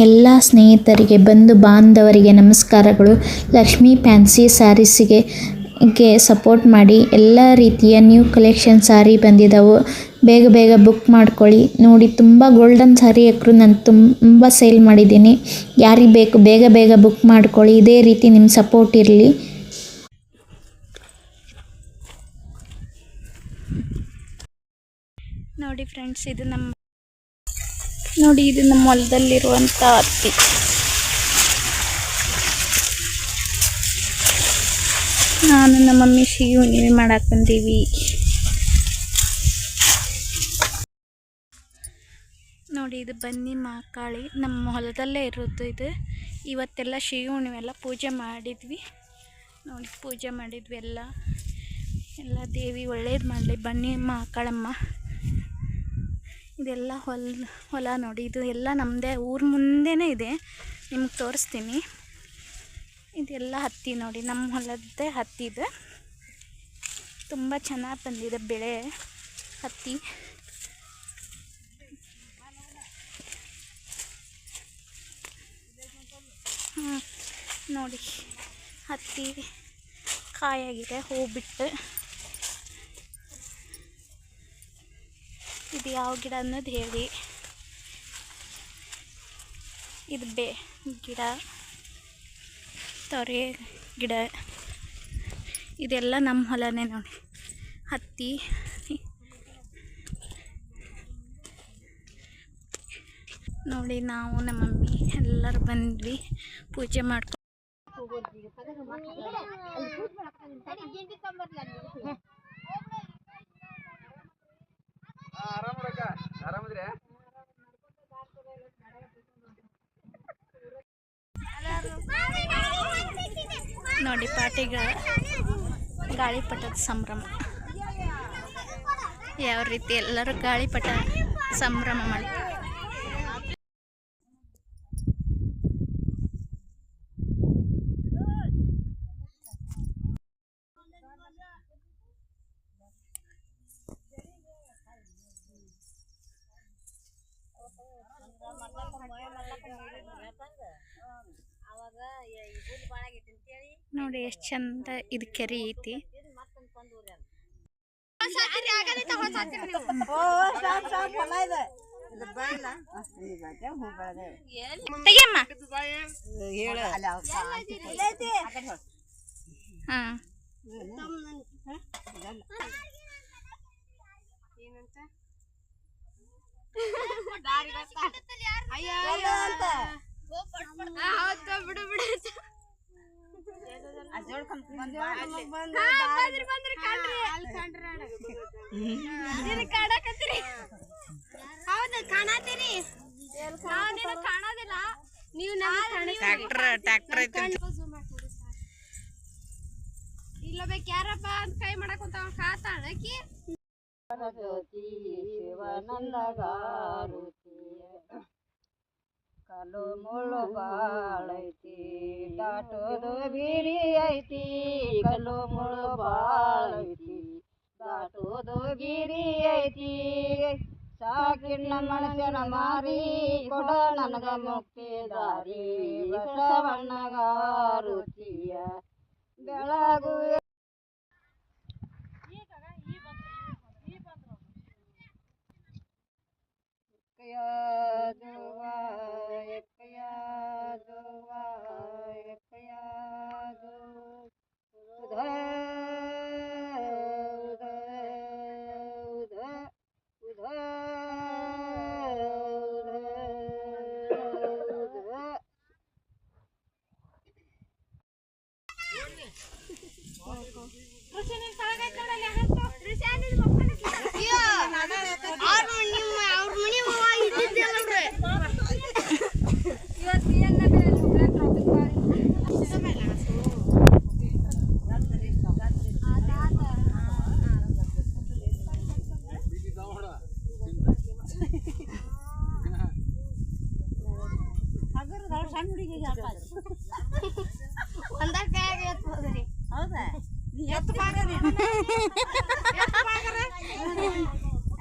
ಎಲ್ಲ ಸ್ನೇಹಿತರಿಗೆ ಬಂಧು ಬಾಂಧವರಿಗೆ ನಮಸ್ಕಾರಗಳು. ಲಕ್ಷ್ಮೀ ಫ್ಯಾನ್ಸಿ ಸ್ಯಾರೀಸಿಗೆ ಸಪೋರ್ಟ್ ಮಾಡಿ. ಎಲ್ಲ ರೀತಿಯ ನ್ಯೂ ಕಲೆಕ್ಷನ್ ಸ್ಯಾರಿ ಬಂದಿದ್ದಾವೆ. ಬೇಗ ಬೇಗ ಬುಕ್ ಮಾಡ್ಕೊಳ್ಳಿ. ನೋಡಿ ತುಂಬ ಗೋಲ್ಡನ್ ಸ್ಯಾರಿ ಹಾಕರು ನಾನು ತುಂಬ ಸೇಲ್ ಮಾಡಿದ್ದೀನಿ. ಯಾರಿಗೆ ಬೇಕು ಬೇಗ ಬೇಗ ಬುಕ್ ಮಾಡ್ಕೊಳ್ಳಿ. ಇದೇ ರೀತಿ ನಿಮ್ಮ ಸಪೋರ್ಟ್ ಇರಲಿ. ನೋಡಿ ಫ್ರೆಂಡ್ಸ್, ಇದು ನಮ್ಮ ಹೊಲದಲ್ಲಿರುವಂಥ ಹತ್ತಿ. ನಾನು ನಮ್ಮ ಮಮ್ಮಿ ಸಿಹಿ ಹುಣ್ಣಿಮೆ ಮಾಡಕ್ಕೆ ಬಂದೀವಿ. ನೋಡಿ, ಇದು ಬನ್ನಿ ಮಹಾಕಾಳಿ ನಮ್ಮ ಹೊಲದಲ್ಲೇ ಇರೋದು. ಇದು ಇವತ್ತೆಲ್ಲ ಸಿಹಿ ಹುಣ್ಣಿಮೆ ಎಲ್ಲ ಪೂಜೆ ಮಾಡಿದ್ವಿ. ನೋಡಿ, ಪೂಜೆ ಮಾಡಿದ್ವಿ ಎಲ್ಲ ದೇವಿ ಒಳ್ಳೇದು ಮಾಡಲಿ. ಬನ್ನಿ ಮಹಾಕಾಳಮ್ಮ. ಇದೆಲ್ಲ ಹೊಲ ನೋಡಿ, ಇದು ಎಲ್ಲ ನಮ್ಮದೇ, ಊರ ಮುಂದೆನೇ ಇದೆ. ನಿಮ್ಗೆ ತೋರಿಸ್ತೀನಿ. ಇದೆಲ್ಲ ಹತ್ತಿ ನೋಡಿ, ನಮ್ಮ ಹೊಲದ್ದೇ ಹತ್ತಿ ಇದೆ. ತುಂಬ ಚೆನ್ನಾಗಿ ಬಂದಿದೆ ಬೆಳೆ ಹತ್ತಿ. ನೋಡಿ, ಹತ್ತಿ ಕಾಯಾಗಿದೆ, ಹೂ ಬಿಟ್ಟು. ಇದು ಯಾವ ಗಿಡ ಅನ್ನೋದು ಹೇಳಿ. ಇದು ಗಿಡ, ತೊರೆ ಗಿಡ. ಇದೆಲ್ಲ ನಮ್ಮ ಹೊಲನೇ ನೋಡಿ, ಹತ್ತಿ. ನೋಡಿ, ನಾವು ನಮ್ಮ ಮಮ್ಮಿ ಎಲ್ಲರೂ ಬಂದ್ವಿ ಪೂಜೆ ಮಾಡ್ಕೊಂಡು. ನೋಡಿ, ಪಾರ್ಟಿಗಳ ಗಾಳಿಪಟದ ಸಂಭ್ರಮ ಯಾವ ರೀತಿ ಎಲ್ಲರೂ ಗಾಳಿಪಟ ಸಂಭ್ರಮ ಮಾಡಿ. ನೋಡಿ ಎಷ್ಟು ಚಂದ ಇದು ಕೆರೆ ಐತಿ. ಇಲ್ಲ ಬೇಕು ಯಾರಪ್ಪ ಅಂತ ಕೈ ಮಾಡಕೊಂತ ಕಾತಾಳಕಿ. ಕಲ್ಲು ಮುಳ್ಳು ಬಾಳೈತಿ, ದಾಟೋದು ಬೀರಿ ಐತಿ. ಕಲ್ಲು ಮುಳ್ಳು ಬಾಳೈತಿ, ದಾಟೋದು ಬೀರಿ ಐತಿ. ಸಾಕಿನ ಮನಸ್ಸನ ಮಾರಿ ಕೊಡ ನನಗ ಮುಕ್ತಿ ದಾರಿ. ಬಸವಣ್ಣಗಾರುತಿಯ ಬೆಳಗು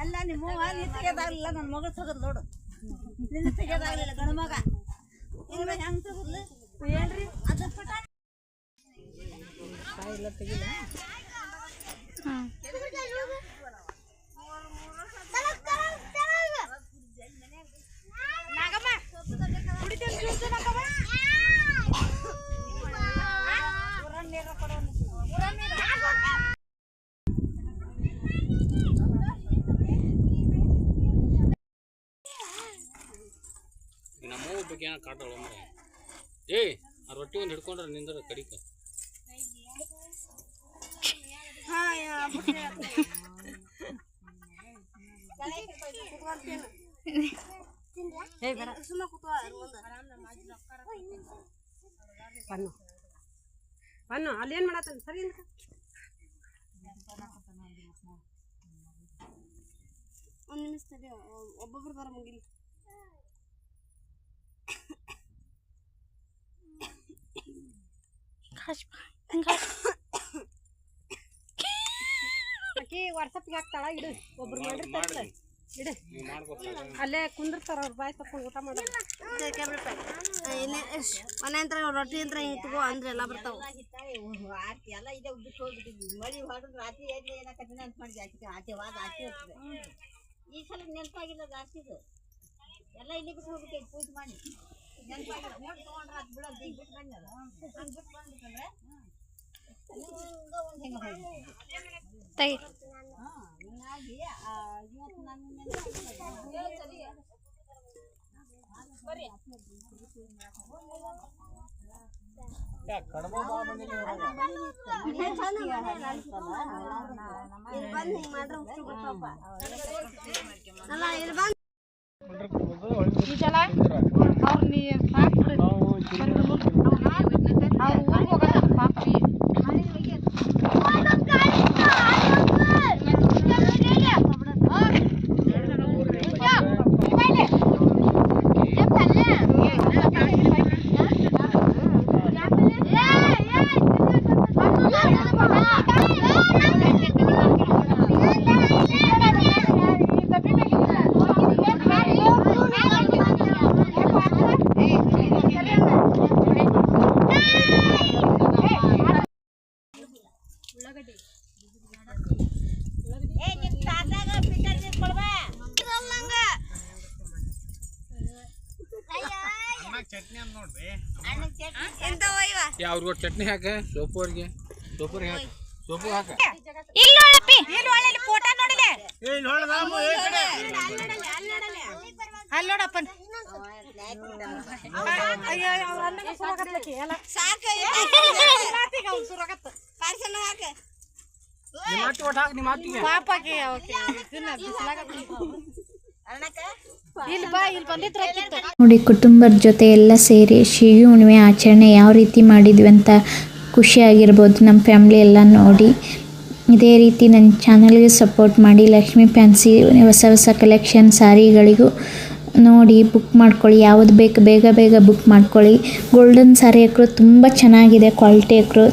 ಅಲ್ಲ ನಿಮ್ಮ ತೆಗೆದಾಗಲಿಲ್ಲ ನನ್ನ ಮಗಳು ತೆಗೆದು ನೋಡು. ನಿನ್ನ ತೆಗೆದಾಗಲಿಲ್ಲ ಗಂಡು ಮಗ ನಮ್ಮವ್ವ ಬಗ್ಗೆ ಏನೋ ಕಾಟಲ್ಲ ಮರ ಏ ಆ ರೊಟ್ಟಿ ಒಂದು ಹಿಡ್ಕೊಂಡ್ರೆ ನಿಂದ್ರ ಕಡಿಕ ಬನ್ನು ಅಲ್ಲೇನು ಮಾಡತ್ತ ಸರಿ ಒಂದು ನಿಮಿಷ ತಡಿ ಒಬ್ಬೊಬ್ರು ಬರ ಮುಗಿಲಿ ಆಕಿ ವಾಟ್ಸಪ್ಗೆ ಹಾಕ್ತಾಳ ಇಡು ಒಬ್ರು ಮಾಡಿರ್ತಾರಲ್ಲ ಇಡು ಅಲ್ಲೇ ಕುಂದಿರ್ತಾರ ಅವ್ರ ಬಾಯಿ ತಕೊಂಡು ಊಟ ಮಾಡೋದು ಮನೆ ಅಂತ ರೊಟ್ಟಿ ಅಂತ ಇಟ್ಕೋ ಅಂದ್ರೆ ಎಲ್ಲ ಬರ್ತಾವ ಎಲ್ಲ ಇದೆ ಬಿಟ್ಟು ಹೋಗ್ಬಿಟ್ಟಿದ್ವಿ ಮಳಿ ಹೊಡೆದು ರಾತ್ರಿ ಏನಾಕತ್ತಿನ ಅಂತ ಮಾಡಿದ್ವಿ ಆಕೆ ಆಚೆವಾದ ಆಚೆ ಇರ್ತದೆ ಈ ಸಲ ನೆನಪಾಗಿಲ್ಲ ಜಾಸ್ತಿದು ಎಲ್ಲ ಇಲ್ಲಿ ಬಿಟ್ಟು ಹೋಗ್ಬಿಟ್ಟು ಪೂಜೆ ಮಾಡಿ ನೆನಪಾಗಿಲ್ಲ ನೋಡಿ ತೊಗೊಂಡ್ರೆ ಅದು ಬಿಡೋದು ಈಗ ಬಿಟ್ಟು ಬಂದಲ್ಲ ಹಂಗೆ ಬಿಟ್ಟು ಬಂದ್ಬಿಟ್ಟಂದ್ರೆ ಹಿಂಗಾಗಿ ಇವತ್ತು ನನ್ನ ಅವ್ರಿಗೆ ಚಟ್ನಿ ಹಾಕ ಸೋಪುವರ್ಗೆ ಸೋಪುರಿಗೆ ಹಾಕ ಸೋಪು ಹಾಕ ಅಲ್ಲಿ ನೋಡಪ್ಪ ನೋಡಿ ಕುಟುಂಬದ ಜೊತೆ ಎಲ್ಲ ಸೇರಿ ಶಿಗಿ ಹುಣ್ಣಿಮೆ ಆಚರಣೆ ಯಾವ ರೀತಿ ಮಾಡಿದ್ವಿ ಅಂತ ಖುಷಿಯಾಗಿರ್ಬೋದು ನಮ್ಮ ಫ್ಯಾಮ್ಲಿ ಎಲ್ಲ ನೋಡಿ. ಇದೇ ರೀತಿ ನನ್ನ ಚಾನಲ್ಗೆ ಸಪೋರ್ಟ್ ಮಾಡಿ. ಲಕ್ಷ್ಮೀ ಫ್ಯಾನ್ಸಿ ಹೊಸ ಹೊಸ ಕಲೆಕ್ಷನ್ ಸ್ಯಾರಿಗಳಿಗೂ ನೋಡಿ ಬುಕ್ ಮಾಡ್ಕೊಳ್ಳಿ. ಯಾವುದು ಬೇಕು ಬೇಗ ಬೇಗ ಬುಕ್ ಮಾಡ್ಕೊಳ್ಳಿ. ಗೋಲ್ಡನ್ ಸ್ಯಾರಿ ಹಾಕ್ರು ತುಂಬ ಚೆನ್ನಾಗಿದೆ ಕ್ವಾಲಿಟಿ ಹಾಕ್ರು.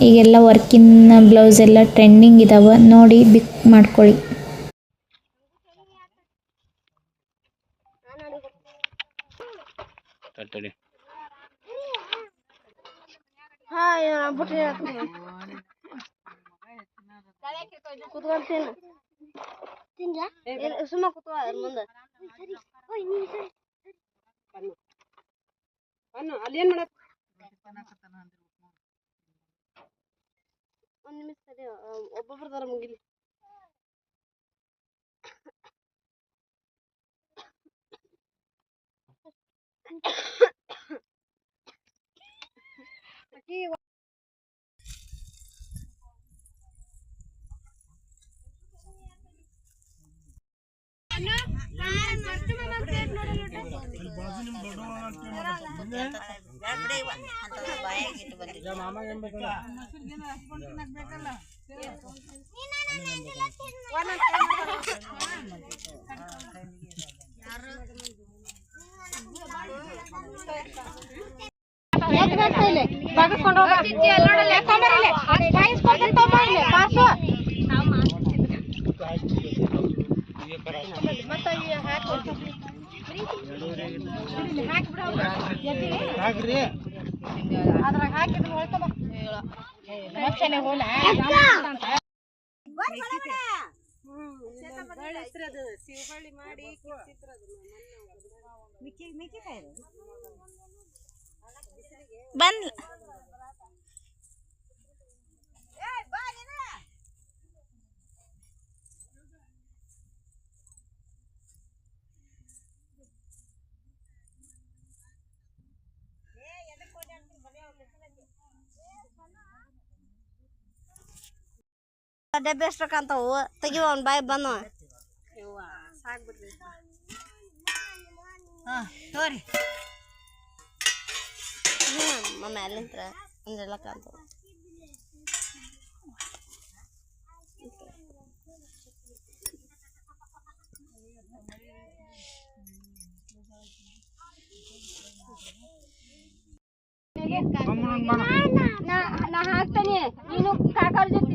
ಈಗೆಲ್ಲ ವರ್ಕಿನ ಬ್ಲೌಸ್ ಎಲ್ಲ ಟ್ರೆಂಡಿಂಗ್ ಇದಾವೆ, ನೋಡಿ ಬುಕ್ ಮಾಡ್ಕೊಳ್ಳಿ. ಸುಮ್ಮ ಕೂತ್ಕೋ ಮುಂದೆ ಅಲ್ಲೇನ್ ಮಾಡ ಒಂದ್ ನಿಮಿಷ ತಡಿ ಒಬ್ಬೊಬ್ರದಾರ ಮುಗಿಲಿ. ಅದ್ರಾಗ ಹಾಕಿದ್ರೆ ಹೋಳ್ತಮ್ಮ ಬಂದ್ ಡಬ್ಬೆ ಎಷ್ಟಕ್ಕಂತಾವು ತೆಗಿವ ಅವ್ನ ಬಾಯಿ ಬಂದವ ತೋರಿ ಮಮ್ಮ ಅಲ್ಲಿಂತ್ರ ಅಂದ್ರೆಲ್ಲ ಕಾಂತಾವ ನಾ ಹಾಕ್ತೇನೆ ನೀನು ಕಾಕಾರ ಜೊತೆ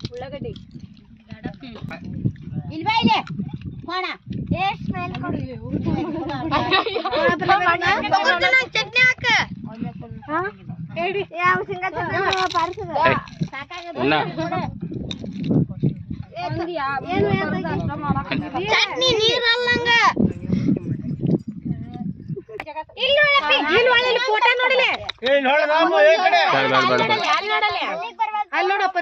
ಉಳ್ಳಾಗಡ್ಡಿ ಇಲ್ವಾ ಇದೆ ಕೋಣ ಚಟ್ನಿ ಹಾಕ ಯಾವ ಶೇಂಗಾ ಚಟ್ನಿ ನೀರಲ್ಲಂಗ ಫೋಟೋ ನೋಡಿಲೆ ಅಲ್ಲಿ ನೋಡಪ್ಪ